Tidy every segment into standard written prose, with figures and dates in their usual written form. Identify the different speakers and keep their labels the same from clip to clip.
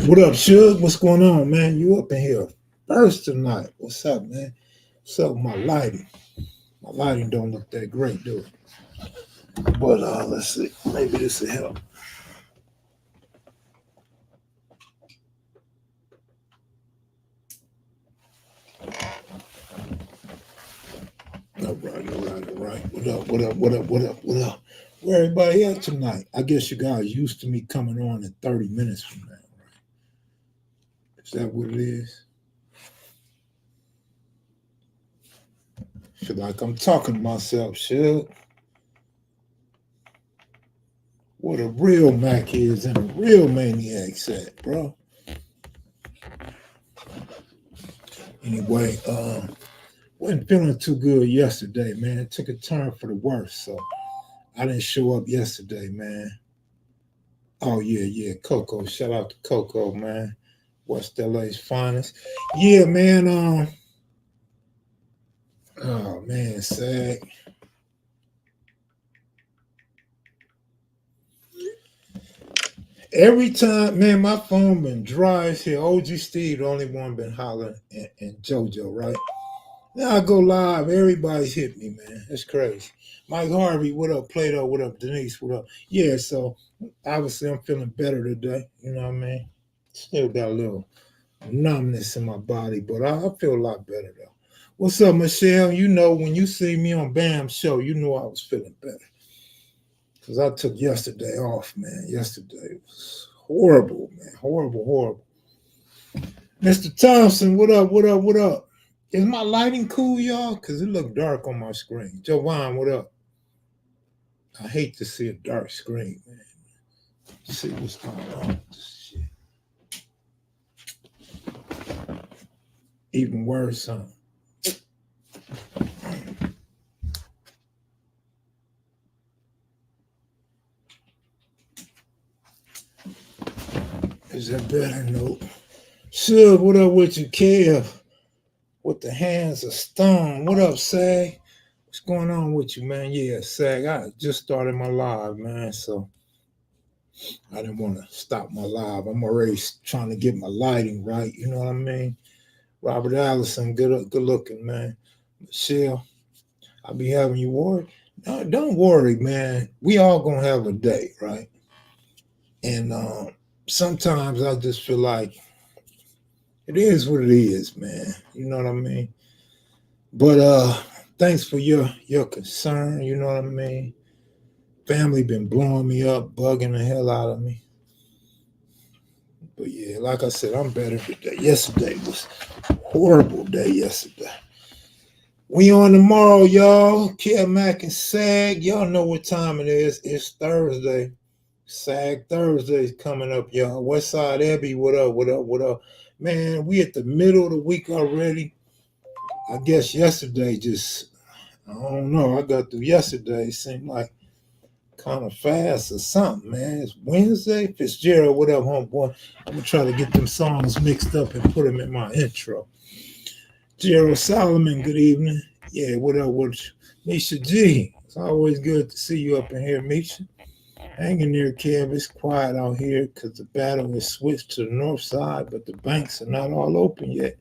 Speaker 1: What up, Suge? What's going on, man? You up in here first tonight. What's up, man? What's up with my lighting? My lighting don't look that great, do it? But let's see. Maybe this will help. All right, all right, all right. What up, what up, what up, what up, what up? Where everybody at tonight? I guess you guys used to me coming on in 30 minutes from now, right? Is that what it is? Feel like I'm talking to myself, Suge. What a real Mac is and a real maniac's at, bro. Anyway, wasn't feeling too good yesterday, man. It took a turn for the worse, so I didn't show up yesterday, man. Oh yeah, yeah, Coco. Shout out to Coco, man. West LA's finest. Yeah, man. Oh man, sad. Every time, man, my phone been dry as hell. OG Steve, the only one been hollering, and JoJo, right? Now I go live, everybody's hit me, man. That's crazy. Mike Harvey, what up? Plato, what up? Denise, what up? Yeah, so obviously I'm feeling better today. You know what I mean? Still got a little numbness in my body, but I feel a lot better though. What's up, Michelle? You know, when you see me on Bam's show, you know I was feeling better. Because I took yesterday off, man. Yesterday was horrible, man. Horrible, horrible. Mr. Thompson, what up, what up, what up? Is my lighting cool, y'all? Because it looked dark on my screen. Jovan, what up? I hate to see a dark screen, man. Let's see what's going on with this shit. Even worse, huh? Is that better? Nope. Suge, what up with you, Kev? With the hands of stone. What up, Sag? What's going on with you, man? Yeah, Sag, I just started my live, man, so I didn't want to stop my live. I'm already trying to get my lighting right, you know what I mean? Robert Allison, good looking, man. Michelle, I'll be having you worried. No, don't worry, man. We all gonna have a day, right? And sometimes I just feel like it is what it is, man. You know what I mean? But thanks for your concern, you know what I mean? Family been blowing me up, bugging the hell out of me. But yeah, like I said, I'm better today. Yesterday was a horrible day yesterday. We on tomorrow, y'all. Kia Mac and Sag. Y'all know what time it is. It's Thursday. Sag Thursday's coming up, y'all. Westside Abbey, what up, what up, what up? Man, we at the middle of the week already. I guess yesterday just, I don't know. I got through yesterday. It seemed like kind of fast or something, man. It's Wednesday. Fitzgerald, what up, homeboy? I'm going to try to get them songs mixed up and put them in my intro. Gerald Solomon, good evening. Yeah, what up with you? Misha G. It's always good to see you up in here, Misha. Hang in there, Kev. It's quiet out here because the battle has switched to the north side, but the banks are not all open yet.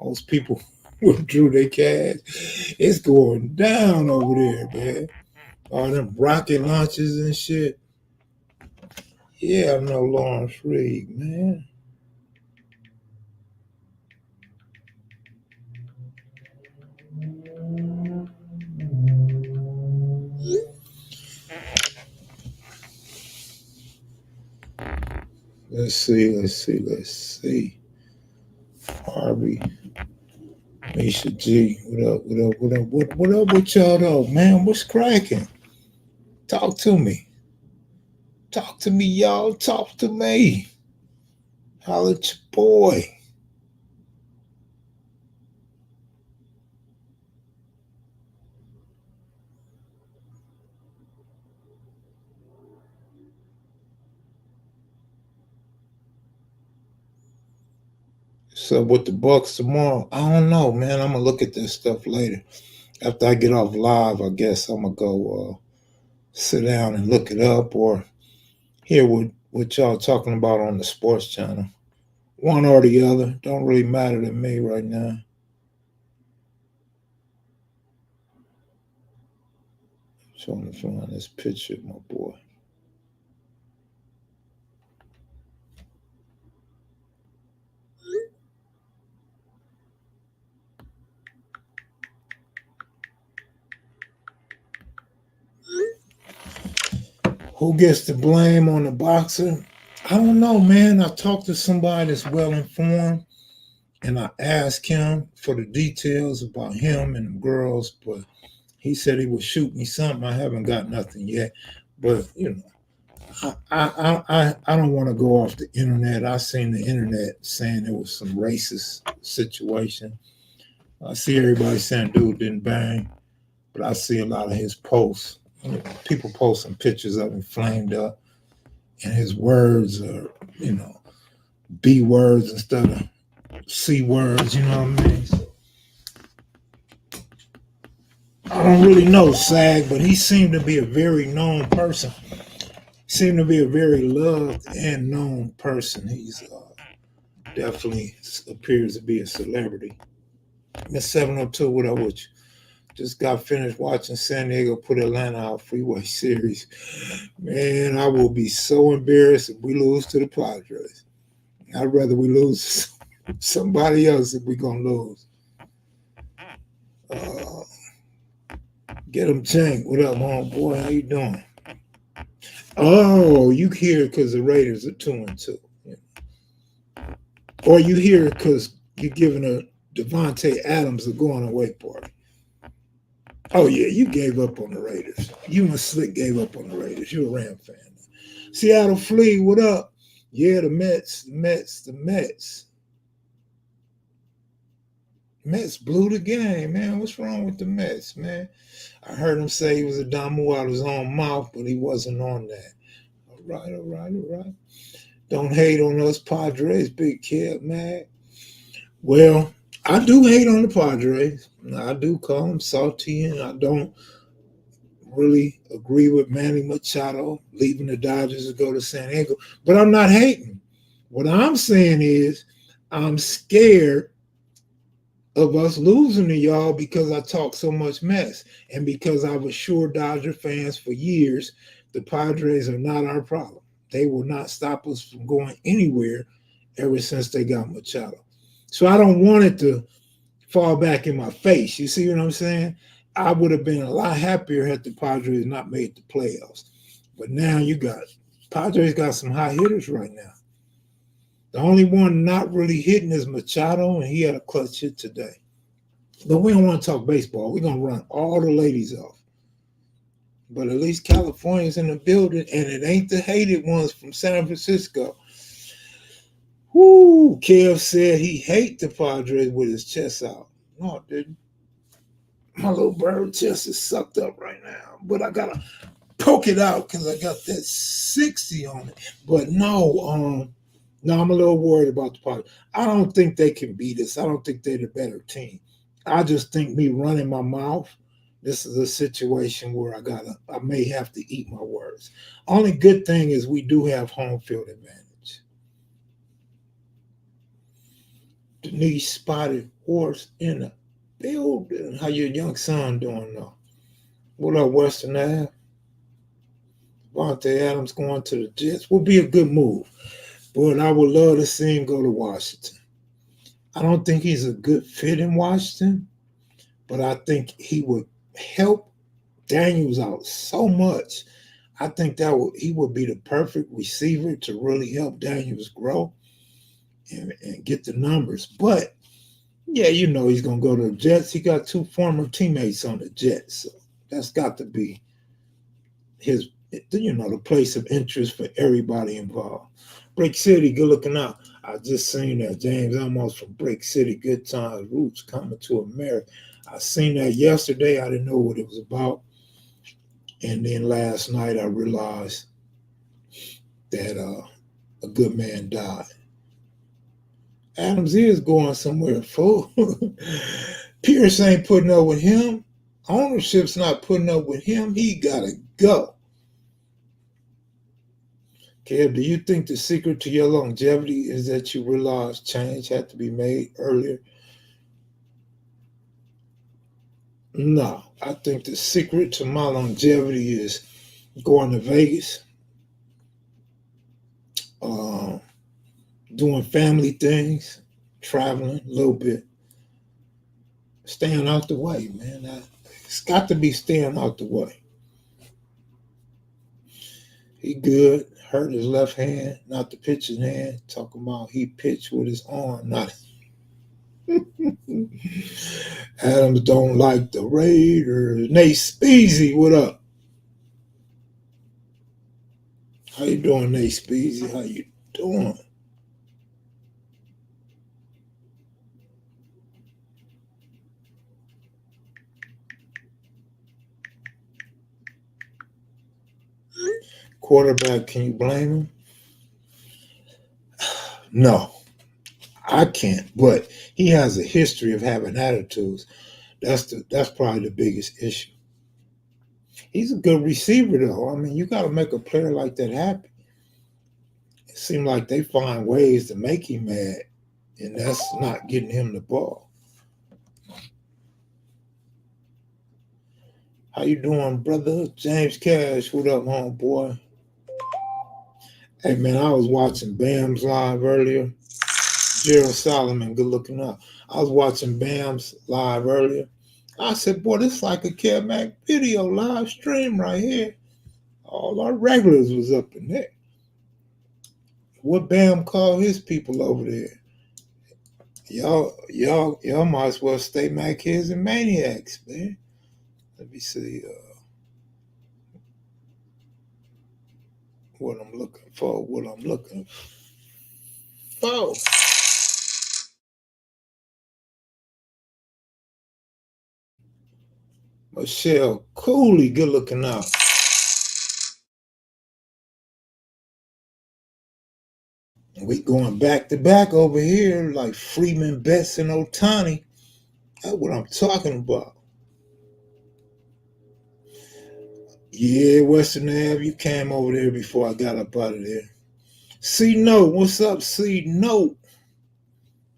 Speaker 1: Most people withdrew their cash. It's going down over there, man. All them rocket launches and shit. Yeah, I know Lawrence Reed, man. Let's see. Harvey, Misha G, what up with y'all though, man? What's cracking? Talk to me. Talk to me, y'all. Talk to me. Holla at your boy. So with the Bucks tomorrow, I don't know, man. I'm gonna look at this stuff later. After I get off live, I guess I'm gonna go sit down and look it up or hear what y'all talking about on the sports channel. One or the other. Don't really matter to me right now. Trying to find this picture of my boy. Who gets the blame on the boxer? I don't know, man. I talked to somebody that's well informed, and I asked him for the details about him and the girls, but he said he would shoot me something. I haven't got nothing yet, but I don't want to go off the internet. I seen the internet saying it was some racist situation. I see everybody saying dude didn't bang, but I see a lot of his posts. People posting pictures of him flamed up, and his words are, you know, B words instead of C words. You know what I mean? So I don't really know Sag, but he seemed to be a very known person. Seemed to be a very loved and known person. He's definitely appears to be a celebrity. Miss 702, what up with you? Just got finished watching San Diego put Atlanta out freeway series. Man, I will be so embarrassed if we lose to the Padres. I'd rather we lose to somebody else if we're going to lose. Uh, get him Tank. What up, homeboy? How you doing? Oh, you here because the Raiders are 2-2. Or you here because you're giving a Devontae Adams a going away party. Oh, yeah, you gave up on the Raiders. You and Slick gave up on the Raiders. You're a Ram fan. Seattle Flea, what up? Yeah, the Mets. Mets blew the game, man. What's wrong with the Mets, man? I heard him say he was a Damu out of his own mouth, but he wasn't on that. All right. Don't hate on us Padres, big kid, man. Well, I do hate on the Padres. I do call them salty, and I don't really agree with Manny Machado leaving the Dodgers to go to San Diego. But I'm not hating. What I'm saying is I'm scared of us losing to y'all because I talk so much mess and because I was sure Dodger fans for years the Padres are not our problem. They will not stop us from going anywhere ever since they got Machado. So I don't want it to fall back in my face. You see what I'm saying? I would have been a lot happier had the Padres not made the playoffs. But now you got Padres got some high hitters right now. The only one not really hitting is Machado, and he had a clutch hit today. But we don't want to talk baseball. We're going to run all the ladies off. But at least California's in the building, and it ain't the hated ones from San Francisco. Woo! Kev said he hate the Padres with his chest out. No, it didn't. My little bird chest is sucked up right now, but I gotta poke it out because I got that 60 on it. But no, I'm a little worried about the Padres. I don't think they can beat us. I don't think they're the better team. I just think me running my mouth, this is a situation where I may have to eat my words. Only good thing is we do have home field advantage. Denise spotted horse in the building. How your young son doing though? What up, Western Ave? Devontae Adams going to the Jets would be a good move. But I would love to see him go to Washington. I don't think he's a good fit in Washington, but I think he would help Daniels out so much. I think he would be the perfect receiver to really help Daniels grow and get the numbers. But yeah, you know he's gonna go to the Jets. He got two former teammates on the Jets, so that's got to be his, the place of interest for everybody involved. Brick City, good looking out. I just seen that James Amos from Brick City, Good Times, Roots coming to America. I seen that yesterday. I didn't know what it was about. And then last night I realized that a good man died. Adams is going somewhere, fool. Pierce ain't putting up with him. Ownership's not putting up with him. He gotta go. Kev, do you think the secret to your longevity is that you realize change had to be made earlier? No, I think the secret to my longevity is going to Vegas, uh, doing family things, traveling a little bit, staying out the way, man. It's got to be staying out the way. He good. Hurt his left hand, not the pitcher's hand. Talking about he pitched with his arm, not. Adams don't like the Raiders. Nate Speezy, what up? How you doing, Nate Speezy? How you doing? Quarterback, can you blame him? No, I can't. But he has a history of having attitudes. That's probably the biggest issue. He's a good receiver, though. I mean, you got to make a player like that happy. It seems like they find ways to make him mad, and that's not getting him the ball. How you doing, brother? James Cash, what up, homeboy? Hey, man, I was watching Bam's live earlier. Gerald Solomon, good looking up. I was watching Bam's live earlier. I said, boy, this is like a Kev Mac video live stream right here. All our regulars was up in there. What Bam called his people over there? Y'all might as well stay Mac kids and maniacs, man. Let me see what I'm looking for. What I'm looking for. Michelle Cooley, good looking out. We going back to back over here like Freeman, Betts, and Otani. That's what I'm talking about. Yeah, Western Ave, you came over there before I got up out of there. C Note, what's up, C Note?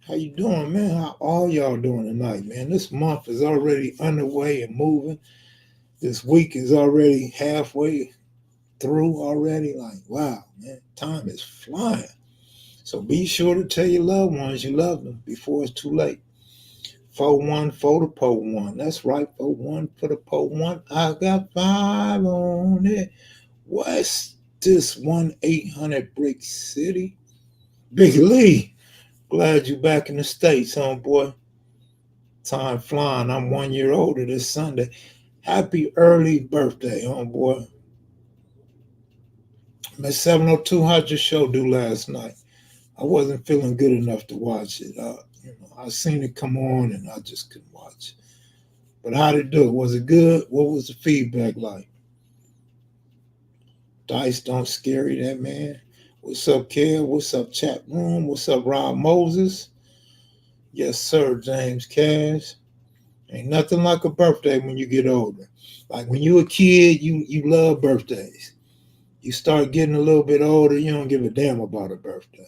Speaker 1: How you doing, man? How all y'all doing tonight, man? This month is already underway and moving. This week is already halfway through already. Like, wow, man, time is flying. So be sure to tell your loved ones you love them before it's too late. 4-1 for the po one. That's right, 4-1 for the po one. I got 5 on it. What's this 1-800 Brick City? Big Lee, glad you back in the States, homeboy. Time flying. I'm 1 year older this Sunday. Happy early birthday, homeboy. Miss 702, how'd your show do last night? I wasn't feeling good enough to watch it. I seen it come on and I just couldn't watch it. But how did it do? Was it good? What was the feedback like? Dice don't scary that man. What's up, Kev? What's up, chat room? What's up, Rob Moses? Yes, sir, James Cash. Ain't nothing like a birthday when you get older. Like when you a kid, you love birthdays. You start getting a little bit older, you don't give a damn about a birthday.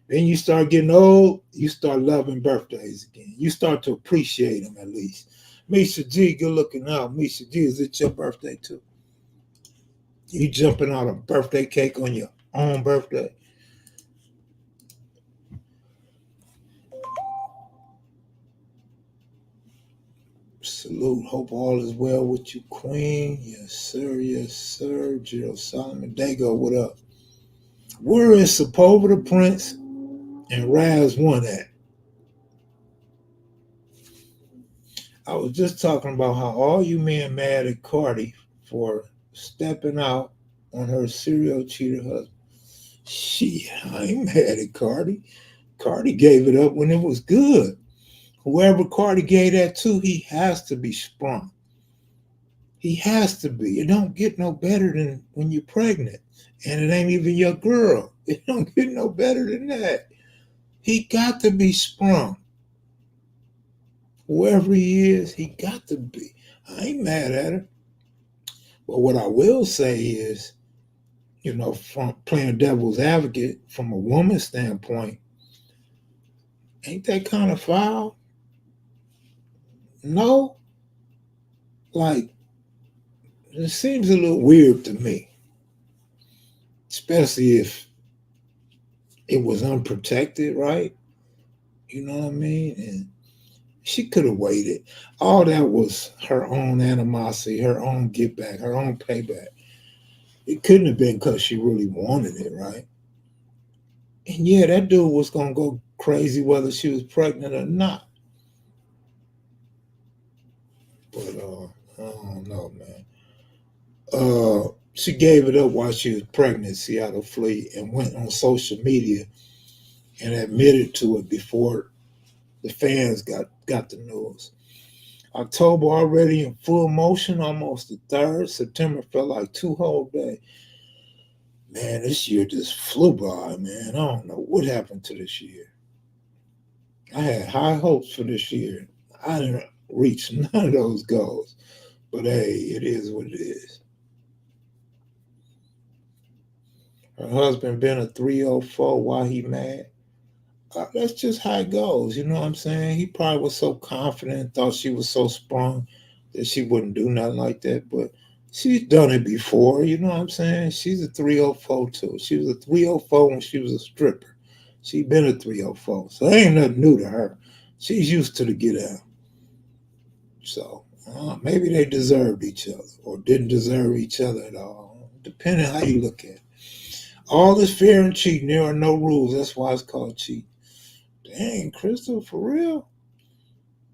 Speaker 1: Then you start getting old, you start loving birthdays again. You start to appreciate them at least. Misha G, good looking out. Misha G, is it your birthday too? You jumping out a birthday cake on your own birthday? Salute. Hope all is well with you, Queen. Yes, sir. Yes, sir. Gerald Solomon. Dago, what up? Where is Sepulveda the Prince and Raz One at? I was just talking about how all you men mad at Cardi for stepping out on her serial cheater husband. She, I ain't mad at Cardi. Cardi gave it up when it was good. Whoever Cardi gave that to, he has to be sprung. He has to be. It don't get no better than when you're pregnant. And it ain't even your girl. It don't get no better than that. He got to be sprung. Whoever he is, he got to be. I ain't mad at her. But what I will say is From playing devil's advocate from a woman's standpoint, ain't that kind of foul? No, like it seems a little weird to me, especially if it was unprotected, right? You know what I mean? And she could have waited. All that was her own animosity, her own get back, her own payback. It couldn't have been because she really wanted it, right? And yeah, that dude was gonna go crazy whether she was pregnant or not. But I don't know, man. She gave it up while she was pregnant, Seattle Fleet, and went on social media and admitted to it before the fans got the news. October already in full motion, almost the third. September felt like 2 whole days. Man, this year just flew by, man. I don't know what happened to this year. I had high hopes for this year. I didn't reach none of those goals. But hey, it is what it is. Her husband been a 304 while he mad. That's just how it goes. You know what I'm saying? He probably was so confident, thought she was so sprung that she wouldn't do nothing like that. But she's done it before. You know what I'm saying? She's a 304 too. She was a 304 when she was a stripper. She been a 304. So ain't nothing new to her. She's used to the get out. So maybe they deserved each other or didn't deserve each other at all. Depending how you look at it. All this fear and cheating, there are no rules. That's why it's called cheating. Dang, Crystal, for real?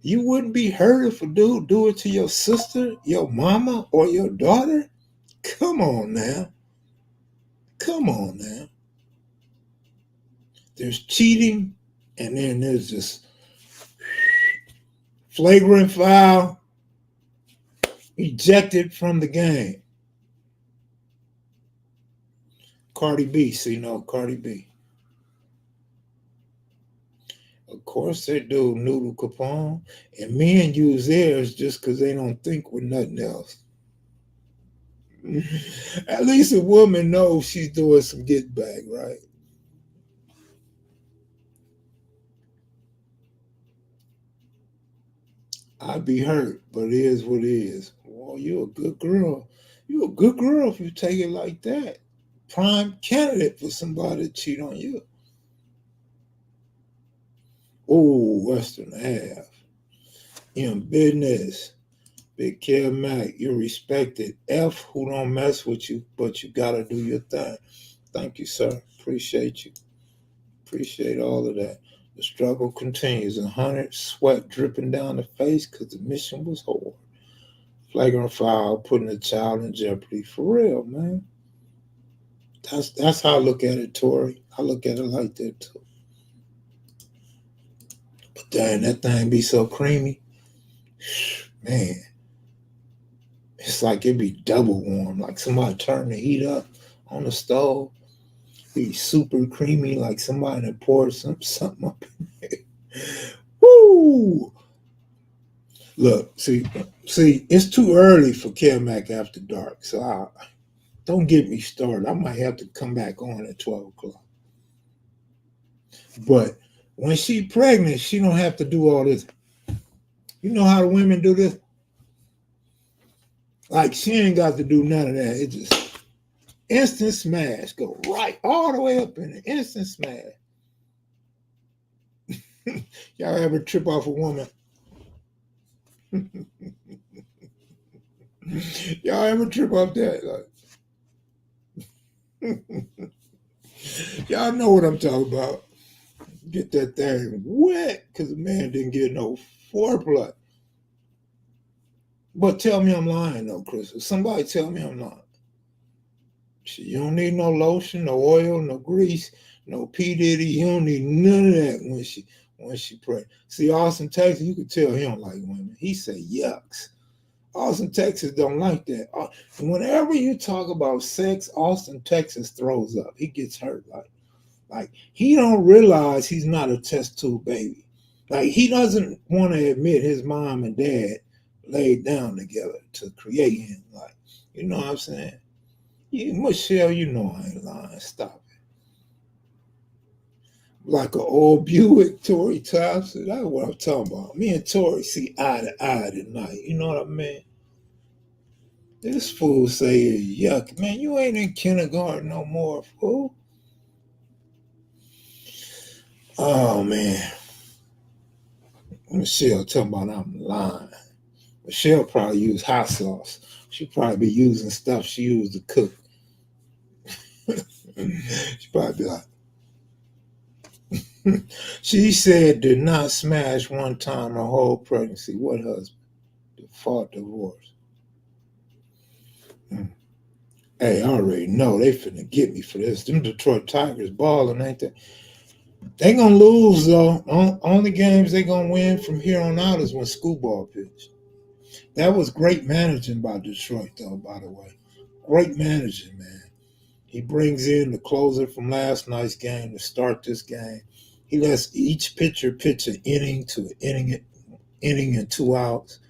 Speaker 1: You wouldn't be hurt if a dude do it to your sister, your mama, or your daughter? Come on now. Come on now. There's cheating, and then there's this flagrant foul, ejected from the game. Cardi B, see, no, Cardi B. Of course they do, Noodle Capone. And men use theirs just because they don't think with nothing else. At least a woman knows she's doing some get back, right? I'd be hurt, but it is what it is. Well, you're a good girl. You're a good girl if you take it like that. Prime candidate for somebody to cheat on you. Oh, Western Ave. In business. Big Kev Mac, you're respected. F who don't mess with you, but you gotta do your thing. Thank you, sir. Appreciate you. Appreciate all of that. The struggle continues. 100 sweat dripping down the face because the mission was hard. Flagrant foul, putting a child in jeopardy. For real, man. That's how I look at it, Tori. I look at it like that too. But dang, that thing be so creamy. Man, it's like it be double warm. Like somebody turned the heat up on the stove. Be super creamy, like somebody that poured something up in there. Woo! Look, see, it's too early for Mac after dark, so don't get me started. I might have to come back on at 12 o'clock. But when she pregnant, she don't have to do all this. You know how the women do this? Like she ain't got to do none of that. It just instant smash, go right all the way up in the instant smash. Y'all ever trip off a woman? Y'all ever trip off that? Like, y'all know what I'm talking about. Get that thing wet because the man didn't get no foreplay. But tell me I'm lying though, Chris. Somebody tell me I'm lying. You don't need no lotion, no oil, no grease, no P Diddy. You don't need none of that when she pregnant. See, Austin, Texas, you could tell he don't like women. He say yucks. Austin, Texas don't like that. Whenever you talk about sex, Austin, Texas throws up. He gets hurt. Like he don't realize he's not a test tube baby. Like he doesn't want to admit his mom and dad laid down together to create him. Like, you know what I'm saying? Michelle, you know I ain't lying. Stop it. Like an old Buick, Tory Thompson. That's what I'm talking about. Me and Tory see eye to eye tonight. You know what I mean? This fool say, yuck, man, you ain't in kindergarten no more, fool. Oh, man. Michelle talking about I'm lying. Michelle probably use hot sauce. She probably be using stuff she used to cook. She probably be like, she said did not smash one time her whole pregnancy. What husband? Fought divorce. Mm. Hey, I already know they finna get me for this. Them Detroit Tigers balling, ain't they? They gonna lose though. Only games they gonna win from here on out is when Schoolball pitch. That was great managing by Detroit, though. By the way, great managing, man. He brings in the closer from last night's game to start this game. He lets each pitcher pitch an inning to an inning in 2 hours.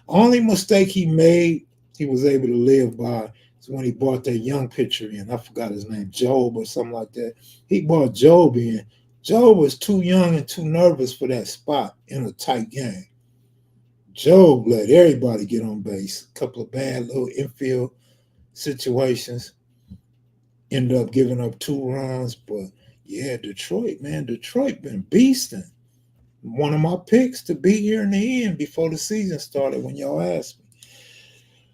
Speaker 1: Only mistake he made, he was able to live by, is when he brought that young pitcher in. I forgot his name, Job or something like that. He brought Job in. Job was too young and too nervous for that spot in a tight game. Job let everybody get on base. A couple of bad little infield situations. Ended up giving up 2 runs. But yeah, Detroit, man, Detroit been beasting. One of my picks to be here in the end before the season started when y'all asked me.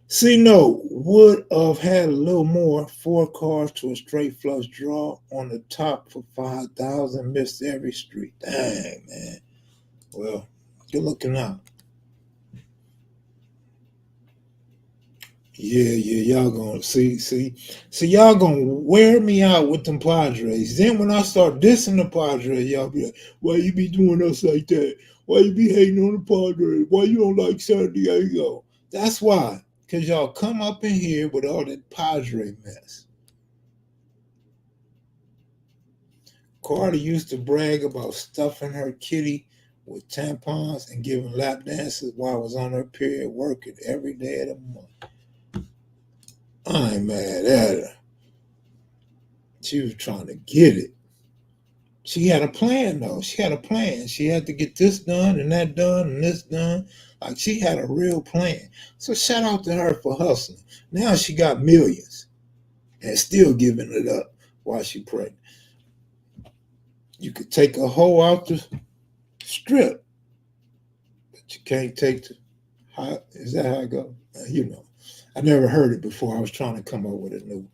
Speaker 1: See, no, would have had a little more. 4 cars to a straight flush draw on the top for 5,000. Missed every street. Dang, man. Well, you're looking out. Yeah, y'all gonna see, y'all gonna wear me out with them Padres. Then when I start dissing the Padres, y'all be like, "Why you be doing us like that? Why you be hating on the Padres? Why you don't like San Diego?" That's why, cause y'all come up in here with all that Padre mess. Cardi used to brag about stuffing her kitty with tampons and giving lap dances while I was on her period, working every day of the month. I ain't mad at her. She was trying to get it. She had a plan though. She had a plan. She had to get this done and that done and this done. Like she had a real plan. So shout out to her for hustling. Now she got millions and still giving it up while she pregnant. You could take a hoe out the strip, but you can't take the how is that how it goes? You know. I never heard it before. I was trying to come up with a new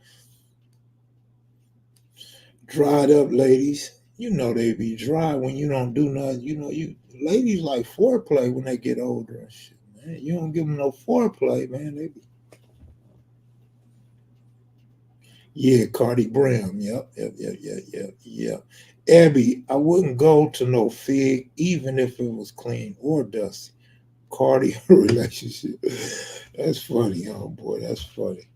Speaker 1: dried up ladies. You know they be dry when you don't do nothing. You know you ladies like foreplay when they get older and shit. Man, you don't give them no foreplay, man. They be yeah, Cardi Brown. Yep. Abby, I wouldn't go to no fig even if it was clean or dusty. Cardi relationship. That's funny, oh boy. That's funny.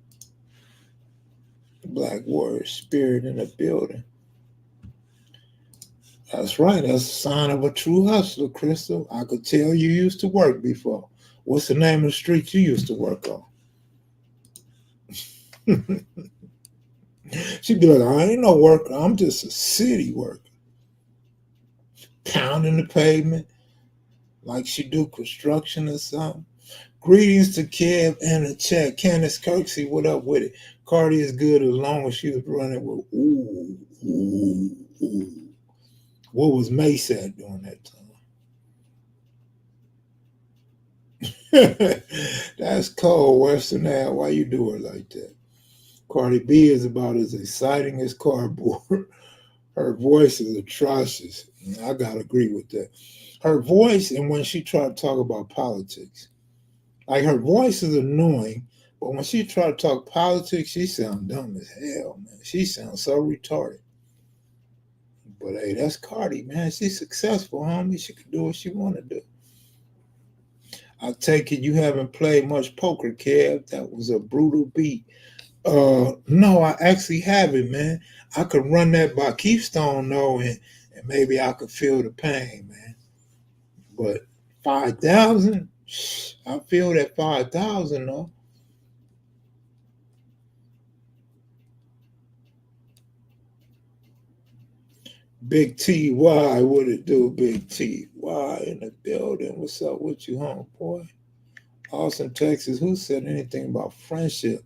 Speaker 1: Black warrior spirit in the building. That's right. That's a sign of a true hustler, Crystal. I could tell you used to work before. What's the name of the street you used to work on? She'd be like, I ain't no worker. I'm just a city worker. Pounding the pavement like she do construction or something. Greetings to Kev and the chat. Candace Kirksey, what up with it? Cardi is good as long as she was running with ooh. What was Mace at during that time? That's cold, Western Ad. Why you do her like that? Cardi B is about as exciting as cardboard. Her voice is atrocious. I gotta agree with that. Her voice, and when she tried to talk about politics, like her voice is annoying, but when she tried to talk politics, she sounds dumb as hell, man. She sounds so retarded. But hey, that's Cardi, man. She's successful, homie. She can do what she want to do. I take it you haven't played much poker, Kev. That was a brutal beat. No, I actually haven't, man. I could run that by Keystone though, and maybe I could feel the pain, man. But 5,000, I feel that 5,000 though. Big T.Y., what it do, Big T.Y. in the building? What's up with you, homeboy? Austin, Texas. Who said anything about friendship?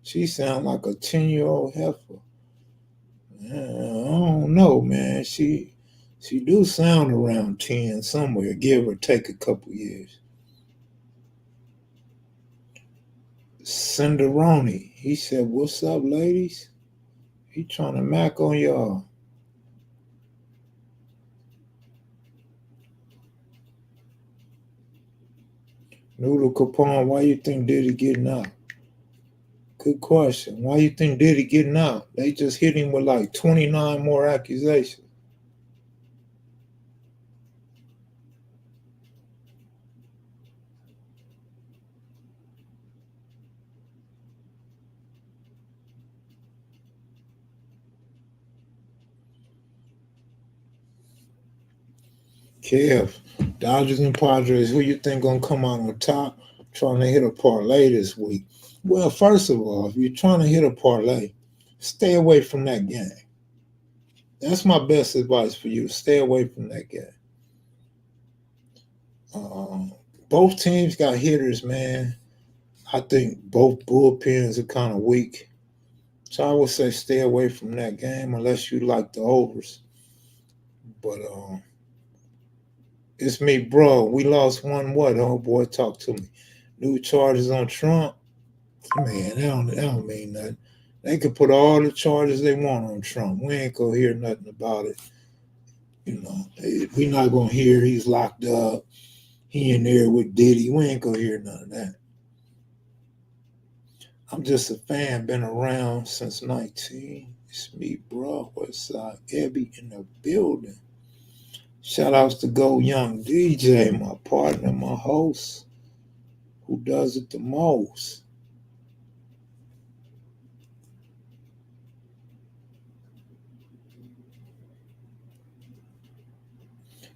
Speaker 1: She sound like a 10-year-old heifer. I don't know, man. She do sound around 10 somewhere, give or take a couple years. Cinderoni. He said, "What's up, ladies?" He trying to mac on y'all. Noodle Capone, why you think Diddy getting out? Good question. Why you think Diddy getting out? They just hit him with like 29 more accusations. Kev, Dodgers and Padres, who you think gonna come out on top trying to hit a parlay this week? Well, first of all, if you're trying to hit a parlay, stay away from that game. That's my best advice for you. Stay away from that game. Um, both teams got hitters, man. I think both bullpens are kind of weak. So I would say stay away from that game unless you like the overs. But it's me, bro. We lost one. What? Oh boy, talk to me. New charges on Trump. Man, that don't mean nothing. They could put all the charges they want on Trump. We ain't gonna hear nothing about it. You know, we not gonna hear he's locked up. He in there with Diddy. We ain't gonna hear none of that. I'm just a fan. Been around since 19. It's me, bro. Westside Ebby in the building. Shout outs to Go Young DJ, my partner, my host, who does it the most.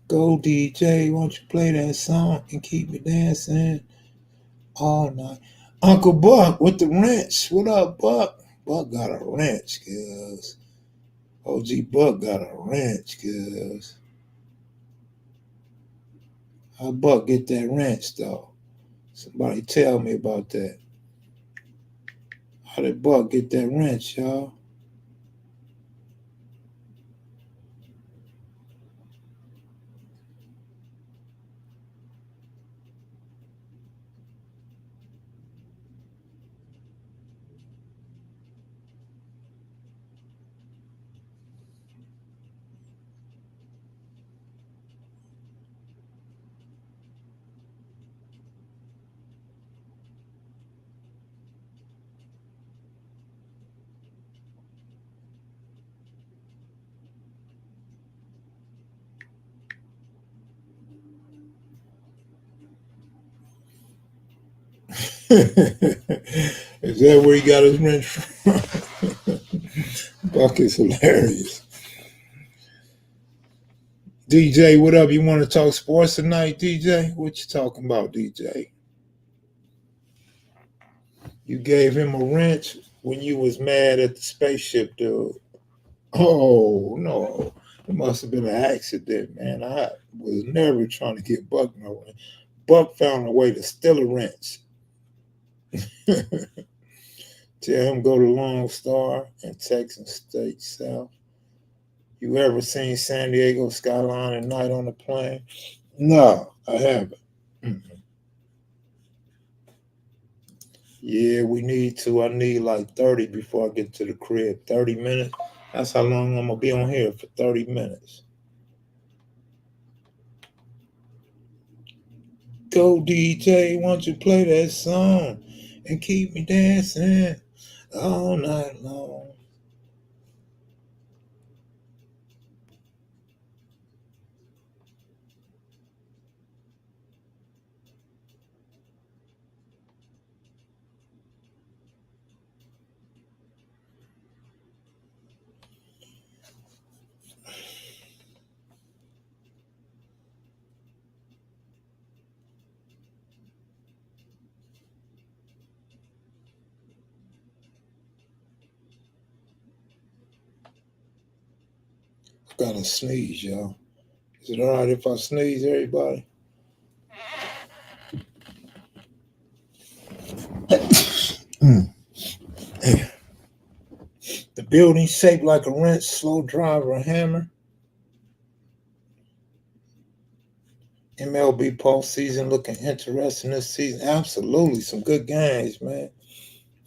Speaker 1: Go DJ, won't you play that song and keep me dancing all night? Uncle Buck with the wrench. What up, Buck? Buck got a wrench, cuz. OG Buck got a wrench, cuz. How Buck get that wrench, though? Somebody tell me about that. How did Buck get that wrench, y'all? Is that where he got his wrench from? Buck is hilarious. DJ, what up? You want to talk sports tonight, DJ? What you talking about, DJ? You gave him a wrench when you was mad at the spaceship, dude. Oh no, it must have been an accident, man. I was never trying to get Buck no wrench. Buck found a way to steal a wrench. Tell him go to Lone Star in Texas State South. You ever seen San Diego skyline at night on the plane? No, I haven't. Mm-mm. Yeah, we need to. I need like 30 before I get to the crib. 30 minutes. That's how long I'm gonna be on here for 30 minutes. Go DJ, why don't you play that song and keep me dancing all night long? Gotta sneeze, y'all. Is it all right if I sneeze, everybody? Mm. The building shaped like a wrench, slow drive, or a hammer. MLB postseason looking interesting this season. Absolutely, some good games, man.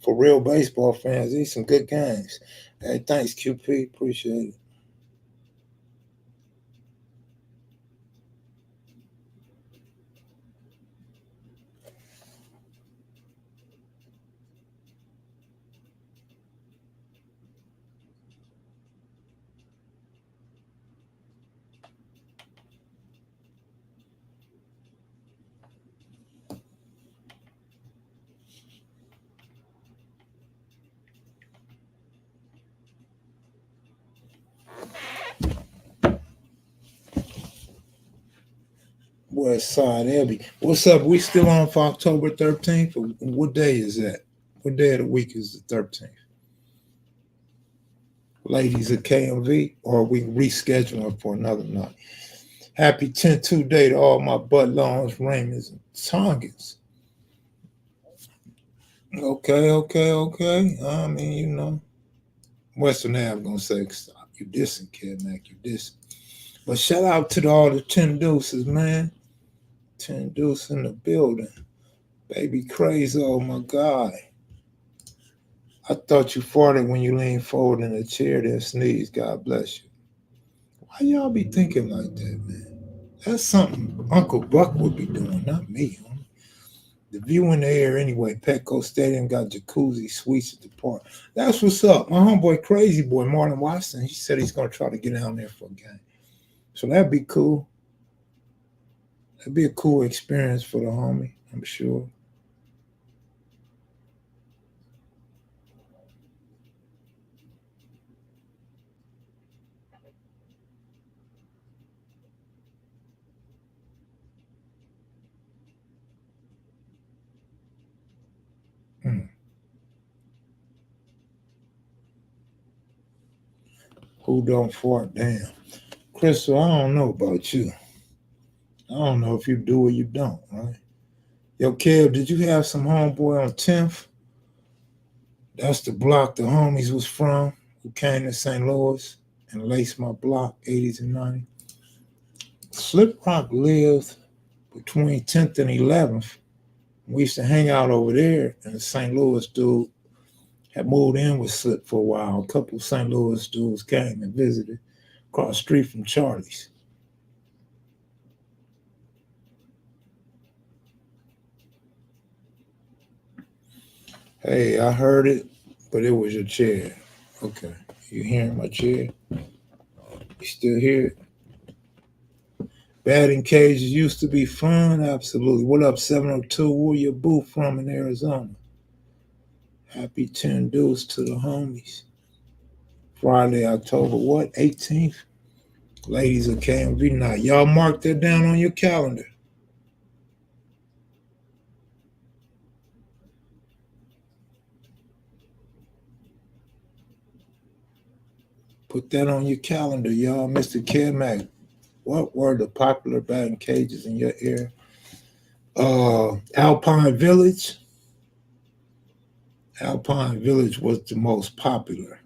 Speaker 1: For real baseball fans, these some good games. Hey, thanks, QP. Appreciate it. West Side Abby. What's up? We still on for October 13th? What day is that? What day of the week is the 13th? Ladies at KMV, or are we rescheduling for another night? Happy 10-2 day to all my butt longs, Raymonds, and Tongans. Okay. I mean, Western Ave gonna say, stop. You dissing, kid, Mac. You dissing. But shout out to all the 10 deuces, man. 10 deuce in the building. Baby crazy, oh my God. I thought you farted when you leaned forward in the chair then sneezed. God bless you. Why y'all be thinking like that, man? That's something Uncle Buck would be doing, not me. Huh? The view in the air anyway. Petco Stadium got jacuzzi suites at the park. That's what's up. My homeboy, crazy boy, Martin Watson, he said he's going to try to get down there for a game. So that'd be cool. That'd be a cool experience for the homie, I'm sure. Hmm. Who don't fart? Damn. Crystal, I don't know about you. I don't know if you do or you don't, right? Yo, Kev, did you have some homeboy on 10th? That's the block the homies was from who came to St. Louis and laced my block, 80s and 90s. Slip Rock lived between 10th and 11th. We used to hang out over there, and the St. Louis dude had moved in with Slip for a while. A couple of St. Louis dudes came and visited across the street from Charlie's. Hey, I heard it, but it was your chair. Okay. You hearing my chair? You still hear it? Batting cages used to be fun. Absolutely. What up, 702? Where your boo from in Arizona? Happy 10 deuce to the homies. Friday, October what? 18th? Ladies of KMV night. Y'all mark that down on your calendar. Put that on your calendar, y'all. Mr. Kermack, what were the popular batting cages in your area? Alpine Village. Alpine Village was the most popular.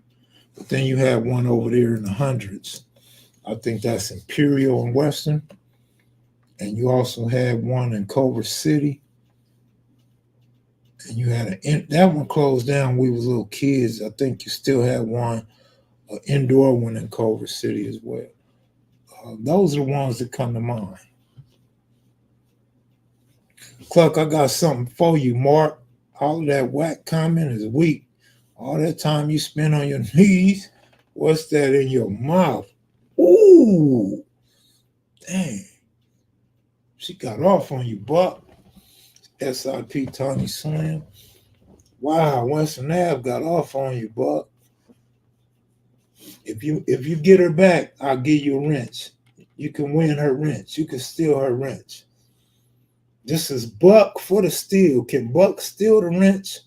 Speaker 1: But then you had one over there in the hundreds. I think that's Imperial and Western. And you also had one in Culver City. And you had that one closed down. We was little kids. I think you still had one, an indoor one in Culver City as well. Those are the ones that come to mind. Cluck, I got something for you, Mark. All of that whack comment is weak. All that time you spend on your knees, what's that in your mouth? Ooh, dang. She got off on you, Buck. SIP Tony Slim. Wow, Western Ave got off on you, Buck. If you get her back, I'll give you a wrench. You can win her wrench. You can steal her wrench. This is Buck for the steal. Can Buck steal the wrench?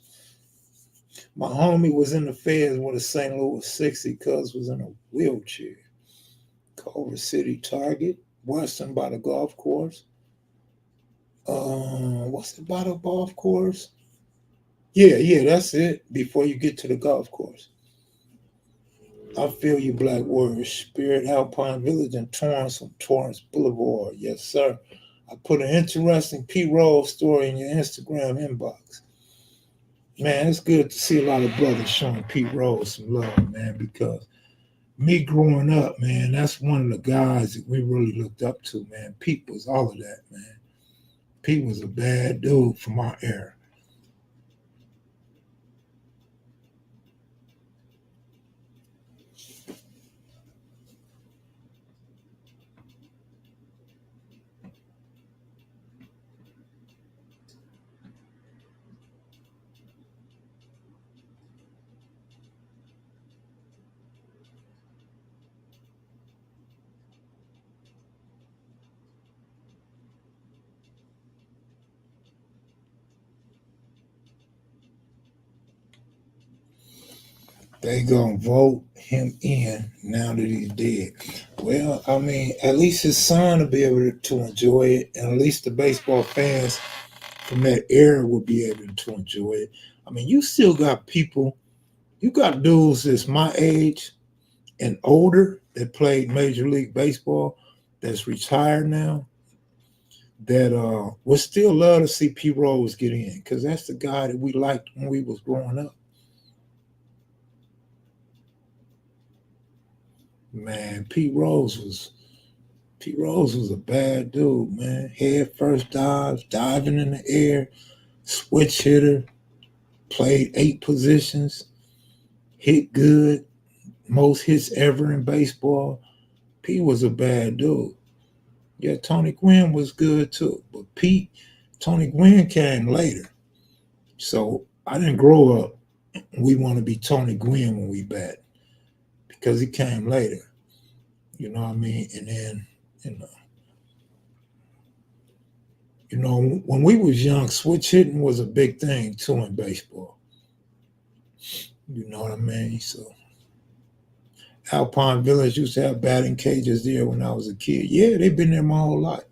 Speaker 1: My homie was in the feds with a St. Louis 60 cuz was in a wheelchair. Culver City Target, Western by the golf course. What's it by the golf course? Yeah, yeah, that's it. Before you get to the golf course. I feel you, Black Warrior Spirit, Alpine Village, and Torrance on Torrance Boulevard. Yes, sir. I put an interesting P. Rose story in your Instagram inbox. Man, it's good to see a lot of brothers showing Pete Rose some love, man, because me growing up, man, that's one of the guys that we really looked up to, man. Pete was all of that, man. Pete was a bad dude from our era. They gonna vote him in now that he's dead. Well, I mean, at least his son will be able to enjoy it, and at least the baseball fans from that era will be able to enjoy it. I mean, you still got people, you got dudes that's my age and older that played Major League Baseball that's retired now that would still love to see P. Rose get in because that's the guy that we liked when we was growing up. Man, P. Rose was a bad dude, man. Head first dives, diving in the air, switch hitter, played 8 positions, hit good, most hits ever in baseball. P was a bad dude. Yeah, Tony Gwynn was good too. But Tony Gwynn came later. So I didn't grow up. We want to be Tony Gwynn when we bat because he came later. You know what I mean? And then, you know, when we was young, switch hitting was a big thing too in baseball. You know what I mean? So Alpine Village used to have batting cages there when I was a kid. Yeah, they've been there my whole life.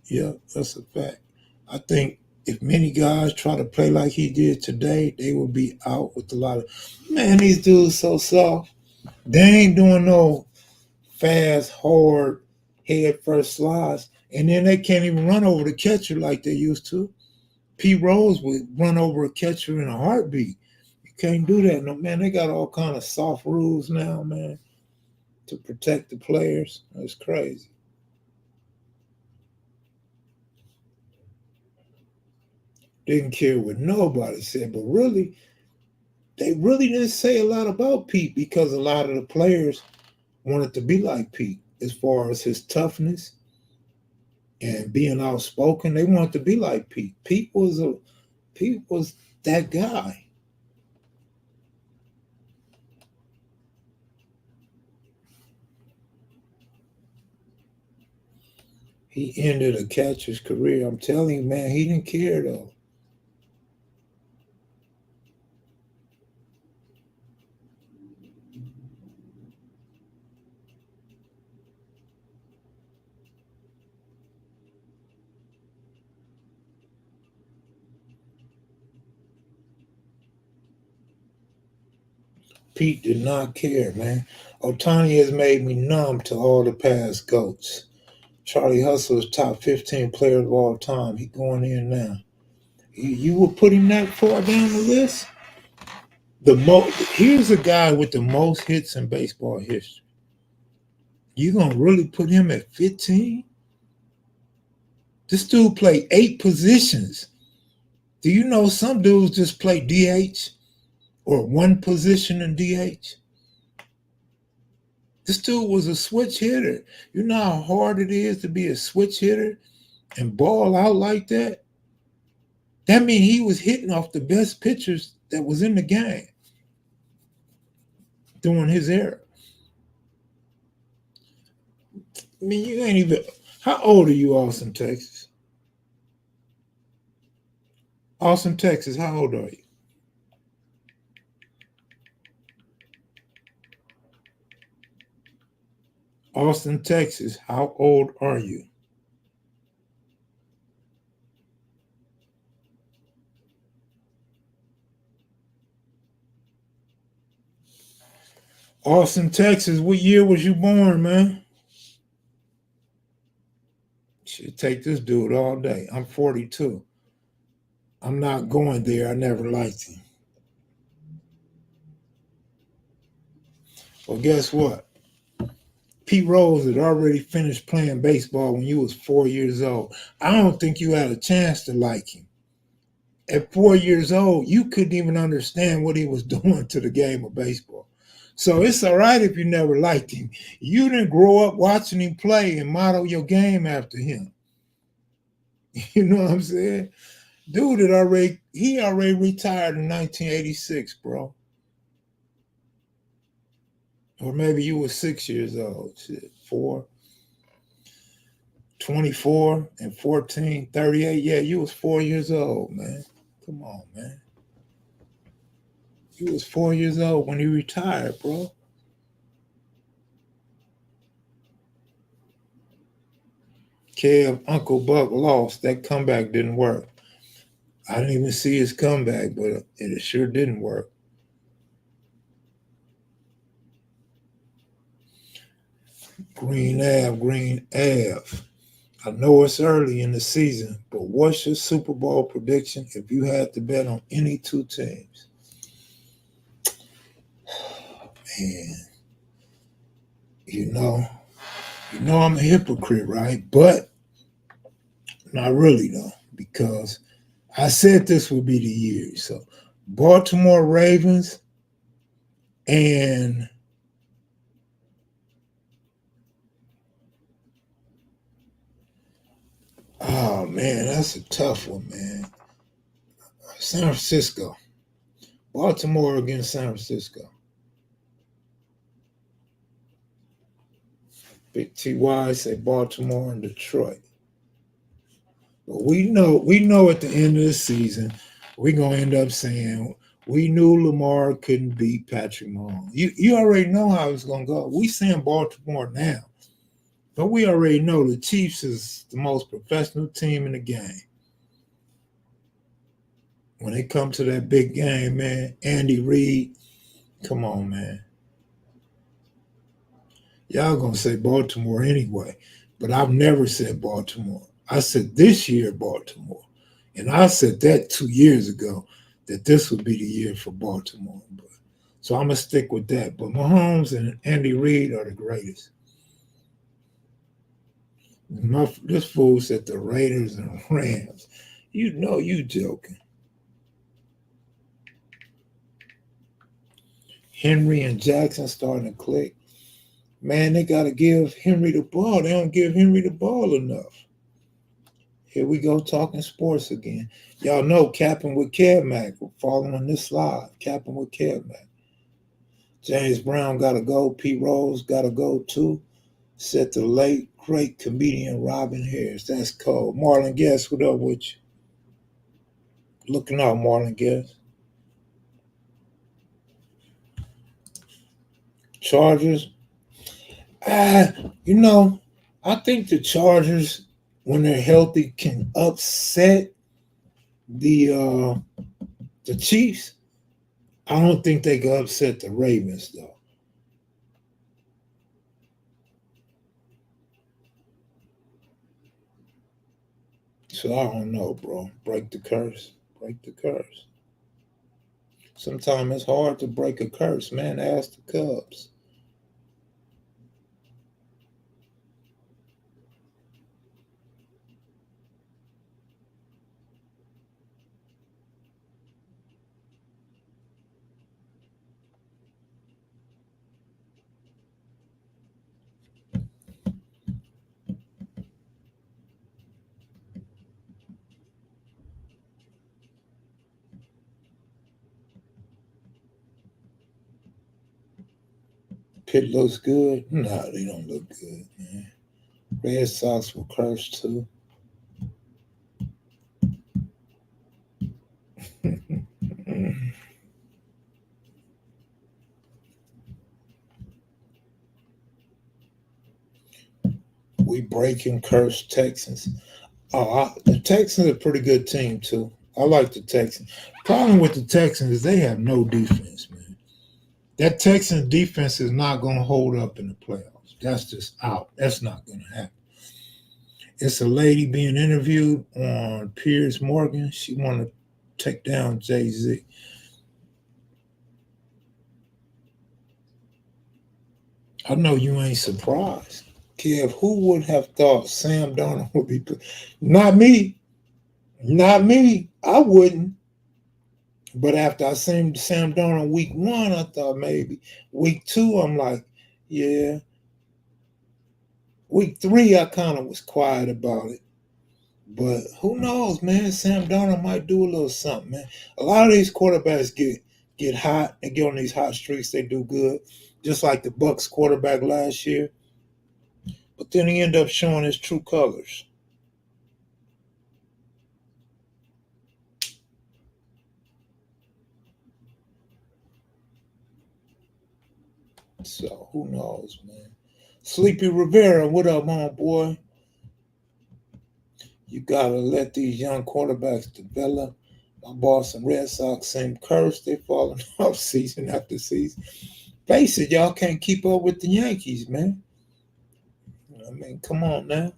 Speaker 1: Yeah, that's a fact. I think if many guys try to play like he did today, they would be out with a lot of man. These dudes so soft. They ain't doing no fast, hard, head first slides, and then they can't even run over the catcher like they used to. P. Rose would run over a catcher in a heartbeat. You can't do that, no man. They got all kind of soft rules now, man, to protect the players. That's crazy. Didn't care what nobody said, but really, they really didn't say a lot about Pete because a lot of the players wanted to be like Pete as far as his toughness and being outspoken. They wanted to be like Pete. Pete was that guy. He ended a catcher's career. I'm telling you, man, he didn't care though. Pete did not care, man. Otani has made me numb to all the past goats. Charlie Hustle is top 15 player of all time. He going in now. You will put him that far down the list? Here's a guy with the most hits in baseball history. You gonna really put him at 15? This dude played 8 positions. Do you know some dudes just play DH or one position in DH? This dude was a switch hitter. You know how hard it is to be a switch hitter and ball out like that? That means he was hitting off the best pitchers that was in the game during his era. I mean, you ain't even. How old are you, Austin, Texas? Austin, Texas, how old are you? Austin, Texas. How old are you? Austin, Texas. What year was you born, man? Should take this dude all day. I'm 42. I'm not going there. I never liked him. Well, guess what? Pete Rose had already finished playing baseball when you was 4 years old. I don't think you had a chance to like him. At 4 years old, you couldn't even understand what he was doing to the game of baseball. So it's all right if you never liked him. You didn't grow up watching him play and model your game after him. You know what I'm saying? Dude had already retired in 1986, bro. Or maybe you were 6 years old. Shit, 24 and 14, 38. Yeah, you was 4 years old, man. Come on, man. You was 4 years old when you retired, bro. Kev, Uncle Buck lost. That comeback didn't work. I didn't even see his comeback, but it sure didn't work. Green Ave, Green Ave. I know it's early in the season, but what's your Super Bowl prediction if you had to bet on any two teams? Man, you know, I'm a hypocrite, right? But not really though, because I said this would be the year. So Baltimore Ravens and oh man, that's a tough one, man. San Francisco. Baltimore against San Francisco. Big TY say Baltimore and Detroit. But we know at the end of the season, we're gonna end up saying we knew Lamar couldn't beat Patrick Mahomes. You already know how it's gonna go. We saying Baltimore now, but we already know the Chiefs is the most professional team in the game. When it comes to that big game, man, Andy Reid, come on, man. Y'all gonna say Baltimore anyway, but I've never said Baltimore. I said this year Baltimore, and I said that 2 years ago that this would be the year for Baltimore. But so I'm gonna stick with that. But Mahomes and Andy Reid are the greatest. This fool said the Raiders and Rams. You know you joking. Henry and Jackson starting to click. Man, they gotta give Henry the ball. They don't give Henry the ball enough. Here we go talking sports again. Y'all know capping with Kev Mac. We're following this live. Capping with Kev Mac. James Brown got to go. Pete Rose got to go too. Said the late great comedian Robin Harris. That's cold. Marlon Guest, what up with you? Looking out, Marlon Guest. Chargers. Ah, you know, I think the Chargers, when they're healthy, can upset the the Chiefs. I don't think they can upset the Ravens though. So I don't know, bro. Break the curse. Break the curse. Sometimes it's hard to break a curse, man. Ask the Cubs. Pitt looks good. No, they don't look good, man. Red Sox were cursed too. We breaking curse Texans. The Texans are a pretty good team too. I like the Texans. Problem with the Texans is they have no defense, man. That Texans defense is not going to hold up in the playoffs. That's just out. That's not going to happen. It's a lady being interviewed on Piers Morgan. She want to take down Jay-Z. I know you ain't surprised. Kev, who would have thought Sam Darnold would be? Not me. Not me. I wouldn't. But after I seen Sam Darnold week 1, I thought maybe. Week 2, I'm like, yeah. Week 3, I kind of was quiet about it. But who knows, man? Sam Darnold might do a little something, man. A lot of these quarterbacks get hot. They get on these hot streaks. They do good. Just like the Bucs quarterback last year. But then he ended up showing his true colors. So who knows, man? Sleepy Rivera, what up, homeboy? You gotta let these young quarterbacks develop. My Boston Red Sox, same curse. They falling off season after season. Face it, y'all can't keep up with the Yankees, man. I mean, come on now.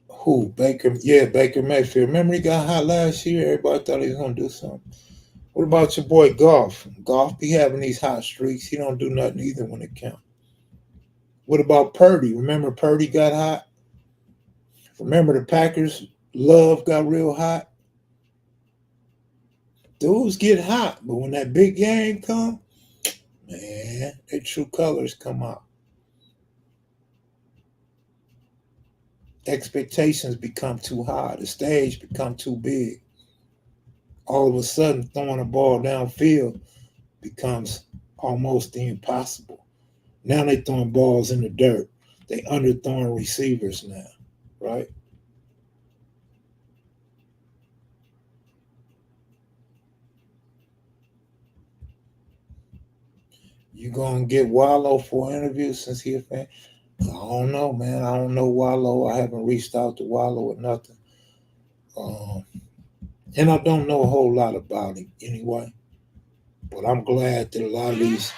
Speaker 1: Who? Baker? Yeah, Baker Mayfield. Remember he got hot last year? Everybody thought he was gonna do something. What about your boy Goff? Goff be having these hot streaks. He don't do nothing either when it counts. What about Purdy? Remember Purdy got hot? Remember the Packers? Love got real hot. Dudes get hot, but when that big game come, man, their true colors come out. Expectations become too high. The stage become too big. All of a sudden, throwing a ball downfield becomes almost impossible. Now they throwing balls in the dirt. They underthrowing receivers now, right? You gonna get Wallow for an interview since he a fan? I don't know, man. I don't know Wallow. I haven't reached out to Wallow or nothing. Um, and I don't know a whole lot about him anyway. But I'm glad that a lot of these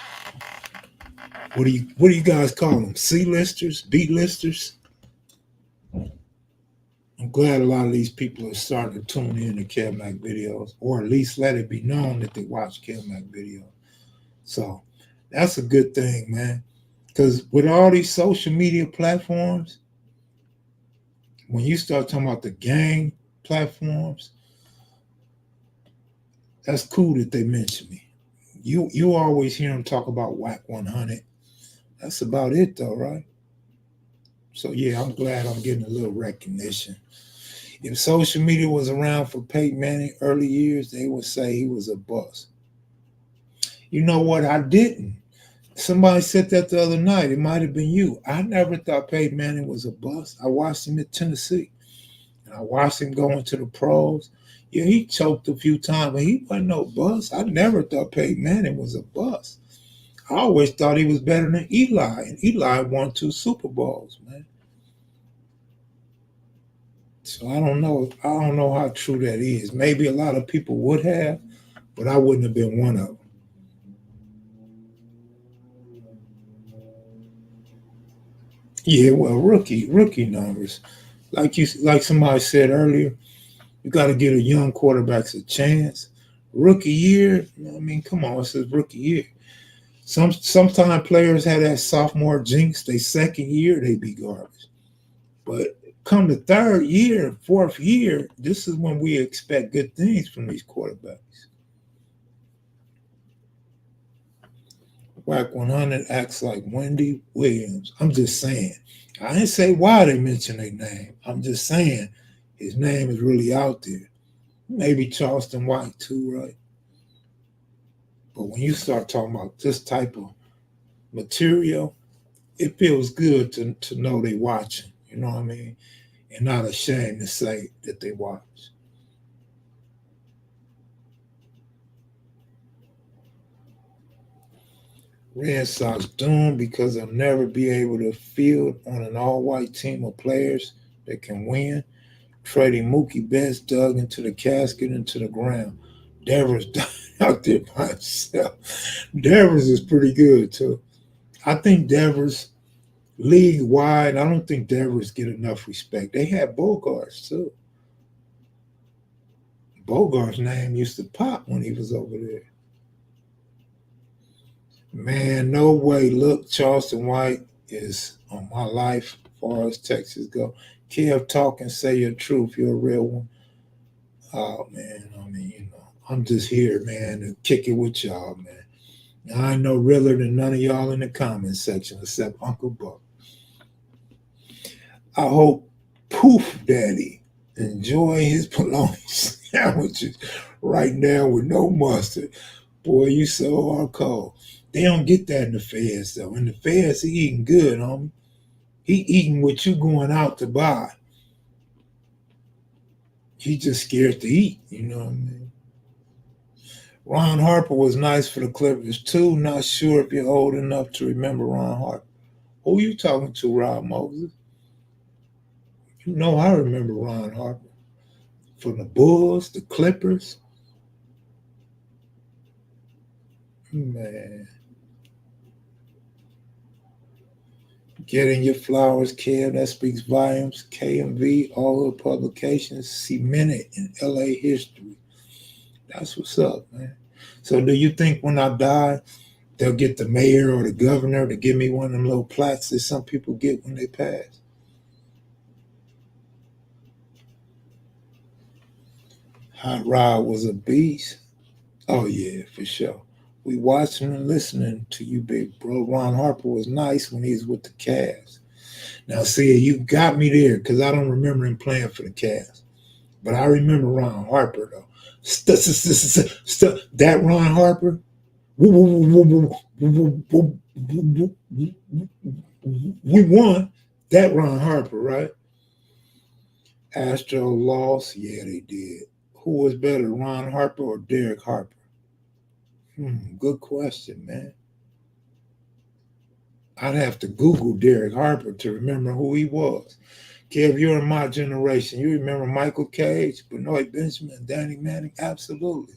Speaker 1: what do you guys call them? C listers, B listers? I'm glad a lot of these people are starting to tune in to Kev Mac videos, or at least let it be known that they watch Kev Mac videos. So that's a good thing, man. Because with all these social media platforms, when you start talking about the gang platforms, that's cool that they mention me. You always hear them talk about Whack 100. That's about it, though, right? So yeah, I'm glad I'm getting a little recognition. If social media was around for Peyton Manning early years, they would say he was a bust. You know what? I didn't. Somebody said that the other night. It might have been you. I never thought Peyton Manning was a bust. I watched him at Tennessee, and I watched him go into the pros. Yeah, he choked a few times, but he wasn't no bust. I never thought Peyton Manning was a bust. I always thought he was better than Eli, and Eli won 2 Super Bowls, man. So I don't know. I don't know how true that is. Maybe a lot of people would have, but I wouldn't have been one of them. Yeah, well, rookie numbers. Like somebody said earlier, you got to give a young quarterbacks a chance. Rookie year, I mean, come on, it's his rookie year. Sometimes players have that sophomore jinx. They second year they be garbage, but come the third year, fourth year, this is when we expect good things from these quarterbacks. Whack 100 acts like Wendy Williams. I'm just saying. I didn't say why they mention their name. I'm just saying his name is really out there. Maybe Charleston White too, right? But when you start talking about this type of material, it feels good to know they watching, You know what I mean? And not ashamed to say that they watch. Red Sox doomed because they'll never be able to field on an all-white team of players that can win. Trading Mookie Betts dug into the casket into the ground. Devers died out there by himself. Devers is pretty good too. I think Devers league wide. I don't think Devers get enough respect. They had Bogarts too. Bogart's name used to pop when he was over there. Man, no way. Look, Charleston White is on my life as far as Texas go. Kev, talk and say your truth. You're a real one. Oh man, I mean, I'm just here, man, to kick it with y'all, man. I ain't no realer than none of y'all in the comment section except Uncle Buck. I hope Poof Daddy enjoy his bologna sandwiches right now with no mustard. Boy, you so hardcore. They don't get that in the feds though. In the feds, he eating good, homie. He eating what you going out to buy. He just scared to eat, you know what I mean? Ron Harper was nice for the Clippers too. Not sure if you're old enough to remember Ron Harper. Who you talking to, Rob Moses? You know I remember Ron Harper. From the Bulls, the Clippers. Man. Getting your flowers, Kev, that speaks volumes. KMV, all the publications cemented in LA history. That's what's up, man. So do you think when I die, they'll get the mayor or the governor to give me one of them little plaques that some people get when they pass? Hot Rod was a beast. Oh yeah, for sure. We watching and listening to you, big bro. Ron Harper was nice when he was with the Cavs. Now, see, you got me there because I don't remember him playing for the Cavs, but I remember Ron Harper though. That Ron Harper. We won. That Ron Harper, right? Astro lost. Yeah, they did. Who was better, Ron Harper or Derek Harper? Good question, man. I'd have to Google Derek Harper to remember who he was. Kev, you're in my generation. You remember Michael Cage, Benoit Benjamin, Danny Manning? Absolutely.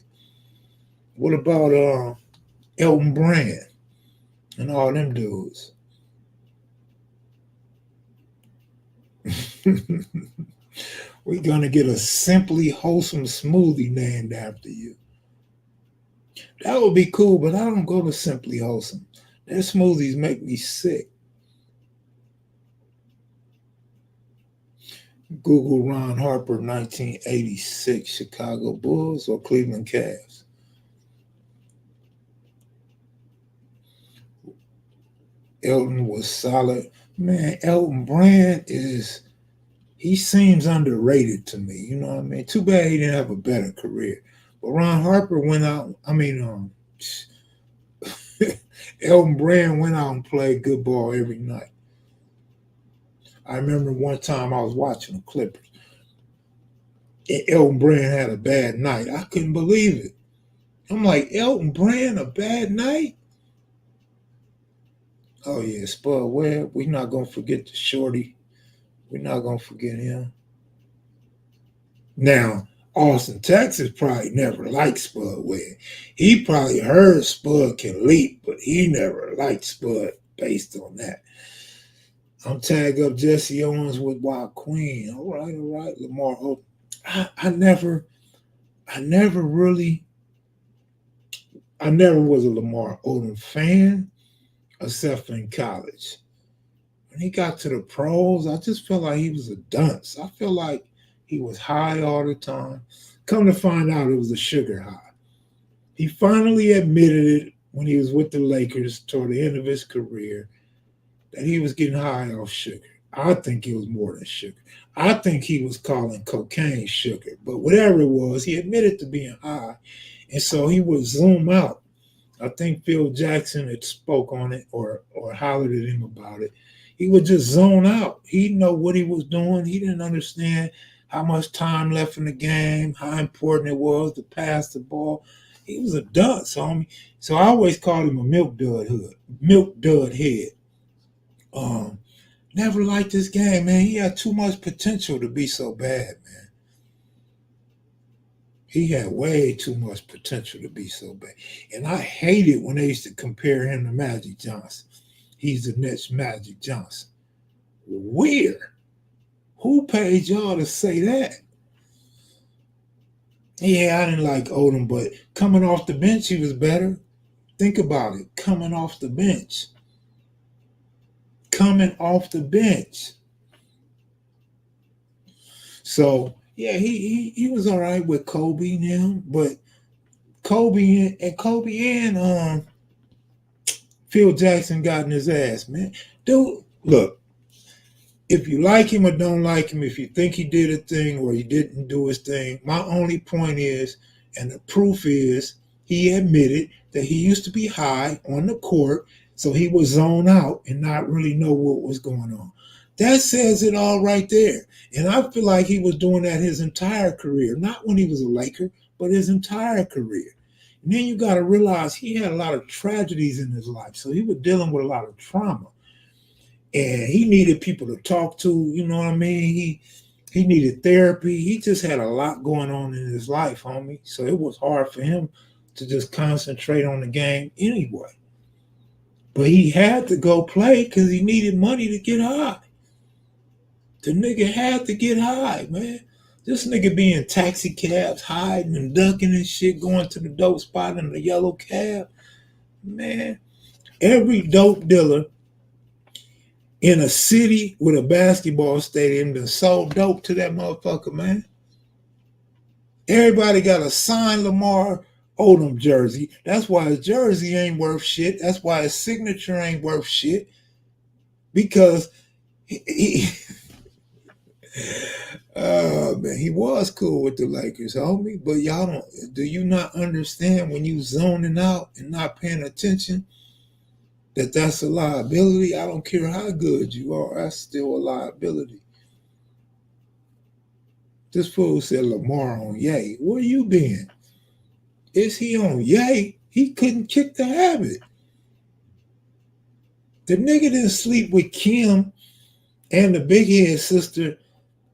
Speaker 1: What about Elton Brand and all them dudes? We're going to get a Simply Wholesome smoothie named after you. That would be cool, but I don't go to Simply Wholesome. Their smoothies make me sick. Google Ron Harper, 1986, Chicago Bulls or Cleveland Cavs. Elton was solid. Man, Elton Brand he seems underrated to me. You know what I mean? Too bad he didn't have a better career. But Ron Harper went out, Elton Brand went out and played good ball every night. I remember one time I was watching the Clippers. And Elton Brand had a bad night. I couldn't believe it. I'm like, Elton Brand, a bad night? Oh, yeah, Spud Webb. We're not going to forget the shorty. We're not going to forget him. Now, Austin, Texas probably never liked Spud Webb. He probably heard Spud can leap, but he never liked Spud based on that. I'm tagged up Jesse Owens with Wild Queen. All right. Lamar Odom. I never was a Lamar Odom fan, except in college. When he got to the pros, I just felt like he was a dunce. I feel like he was high all the time. Come to find out, it was a sugar high. He finally admitted it when he was with the Lakers toward the end of his career that he was getting high off sugar. I think it was more than sugar. I think he was calling cocaine sugar, but whatever it was, he admitted to being high. And so he would zoom out I think Phil Jackson had spoke on it or hollered at him about it. He would just zone out. He didn't know what he was doing. He didn't understand how much time left in the game, how important it was to pass the ball. He was a dunce, homie. So I always called him a milk dud head. Um, Never liked this game, man. He had too much potential to be so bad, man. He had way too much potential to be so bad. And I hated when they used to compare him to Magic Johnson. He's the next Magic Johnson. Weird. Who paid y'all to say that? Yeah, I didn't like Odom, but coming off the bench, he was better. Think about it. Coming off the bench. Coming off the bench. So, yeah, he was all right with Kobe now, but Kobe and Phil Jackson got in his ass, man. Dude, look, if you like him or don't like him, if you think he did a thing or he didn't do his thing, my only point is, and the proof is, he admitted that he used to be high on the court, so he would zone out and not really know what was going on. That says it all right there. And I feel like he was doing that his entire career, not when he was a Laker, but his entire career. And then you got to realize he had a lot of tragedies in his life, so he was dealing with a lot of trauma and he needed people to talk to. You know what I mean? He needed therapy. He just had a lot going on in his life, homie. So it was hard for him to just concentrate on the game anyway. But he had to go play because he needed money to get high. The nigga had to get high, man. This nigga be in taxi cabs, hiding and ducking and shit, going to the dope spot in the yellow cab. Man, every dope dealer in a city with a basketball stadium that sold dope to that motherfucker, man. Everybody got a signed Lamar Odom jersey. That's why his jersey ain't worth shit. That's why his signature ain't worth shit. Because man, he was cool with the Lakers, homie. But y'all don't. Do you not understand when you zoning out and not paying attention that that's a liability? I don't care how good you are. That's still a liability. This fool said Lamar on Yay. Where you been? Is he on Yay? He couldn't kick the habit. The nigga didn't sleep with Kim and the big head sister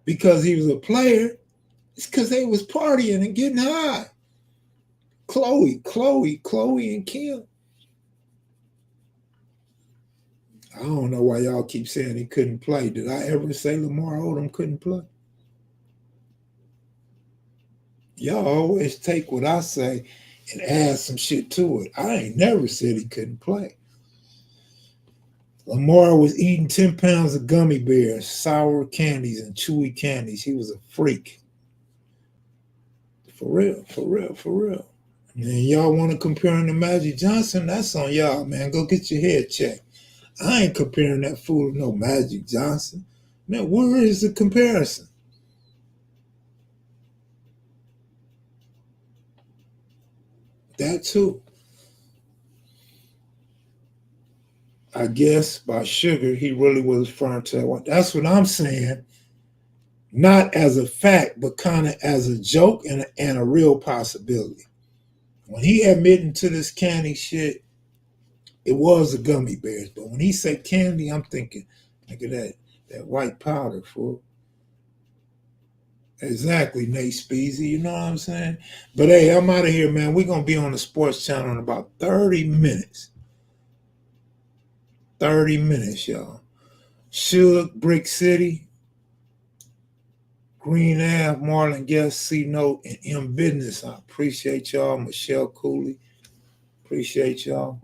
Speaker 1: because he was a player. It's because they was partying and getting high. Chloe, and Kim. I don't know why y'all keep saying he couldn't play. Did I ever say Lamar Odom couldn't play? Y'all always take what I say and add some shit to it. I ain't never said he couldn't play. Lamar was eating 10 pounds of gummy bears, sour candies, and chewy candies. He was a freak. For real. And y'all want to compare him to Magic Johnson? That's on y'all, man. Go get your head checked. I ain't comparing that fool to no Magic Johnson. Man, where is the comparison? That too. I guess by sugar, he really was referring to that. That's what I'm saying. Not as a fact, but kind of as a joke and a real possibility. When he admitting to this candy shit, it was the gummy bears. But when he said candy, I'm thinking, look at that white powder, fool. Exactly, Nate Speezy. You know what I'm saying? But hey, I'm out of here, man. We're going to be on the sports channel in about 30 minutes. 30 minutes, y'all. Suge, Brick City, Green Ave, Marlon Guest, C Note, and M Business. I appreciate y'all. Michelle Cooley. Appreciate y'all.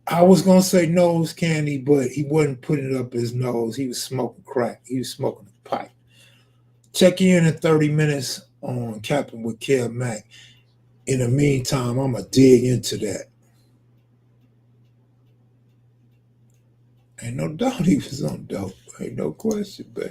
Speaker 1: I was going to say nose candy, but he wasn't putting it up his nose. He was smoking crack. He was smoking a pipe. Check in 30 minutes on Capping with Kev Mack. In the meantime, I'm going to dig into that. Ain't no doubt he was on dope. Ain't no question, baby.